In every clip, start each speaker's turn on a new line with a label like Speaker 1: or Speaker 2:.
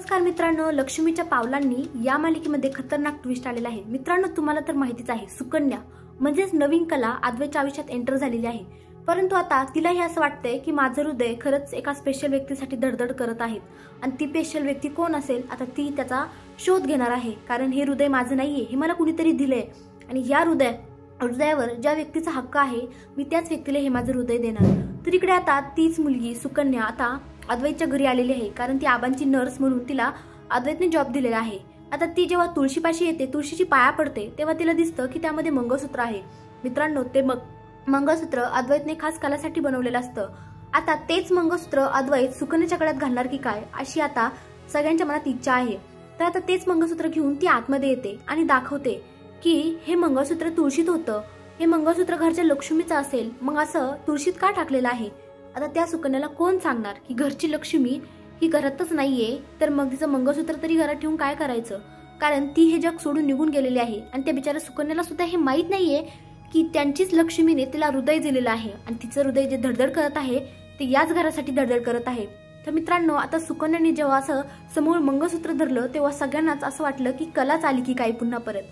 Speaker 1: नमस्कार मित्रांनो, लक्ष्मीच्या पावलांनी या मालिकेमध्ये खतरनाक ट्विस्ट आलेला आहे। मित्रांनो, तुम्हाला तर माहितीच आहे, सुकन्या म्हणजेच नवीन कला अद्वैतच्या आयुष्यात एंटर झालेली आहे। परंतु आता तिलाही असं वाटतंय की माझं हृदय खरंच एका स्पेशल व्यक्तीसाठी धडधड करत आहे आणि ती स्पेशल व्यक्ती कोण असेल आता ती त्याचा शोध घेणार आहे। कारण हे हृदय माझं नाहीये, हे मला कुणीतरी दिलंय आणि या हृदयावर ज्या व्यक्तीचा हक्क आहे मी त्याच व्यक्तीला हे माझं हृदय देणार। तर इकडे आता तीच मुलगी सुकन्या आता अद्वैतच्या घरी आलेली आहे, कारण ती आबांची नर्स म्हणून तिला अद्वैतने जॉब दिलेला आहे। आता ती जेव्हा तुळशीपाशी येते, तुळशीची पाया पडते, तेव्हा तिला दिसतं की त्यामध्ये मंगळसूत्र आहे। मित्रांनो, ते मंगळसूत्र अद्वैतने खास कलासाठी बनवलेलं असतं। आता तेच मंगळसूत्र अद्वैत सुकन्याच्या गळ्यात घालणार की काय अशी आता सगळ्यांच्या मनात इच्छा आहे। तर आता तेच मंगळसूत्र घेऊन ती आतमध्ये येते आणि दाखवते की हे मंगळसूत्र तुळशीत होतं, हे मंगळसूत्र घरच्या लक्ष्मीचं असेल, मग असं तुळशीत का टाकलेलं आहे। आता त्या सुकन्याला कोण सांगणार की घरची लक्ष्मी ही घरातच नाहीये, तर मग तिचं मंगळसूत्र तरी घरात ठेवून काय करायचं। कारण ती हे जग सोडून निघून गेलेली आहे आणि त्या बिचाऱ्या सुकन्याला सुद्धा हे माहित नाहीये की त्यांचीच लक्ष्मीने तिला हृदय दिलेलं आहे आणि तिचं हृदय जे धडधड करत आहे ते याच घरासाठी धडधड करत आहे। तर मित्रांनो, आता सुकन्याने जेव्हा असं समोर मंगळसूत्र धरलं तेव्हा सगळ्यांनाच असं वाटलं की कलाच आली की काय पुन्हा परत।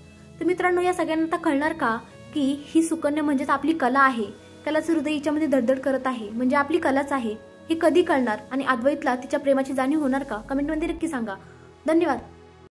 Speaker 1: तर मित्रांनो, या सगळ्यांना आता कळणार का की ही सुकन्या म्हणजेच आपली कला आहे, कलाचं हृदय हिच्यामध्ये धडधड करत आहे, म्हणजे आपली कलाच आहे। हे कधी कळणार आणि अद्वैतला तिच्या प्रेमाची जाणीव होणार का? कमेंटमध्ये नक्की सांगा। धन्यवाद।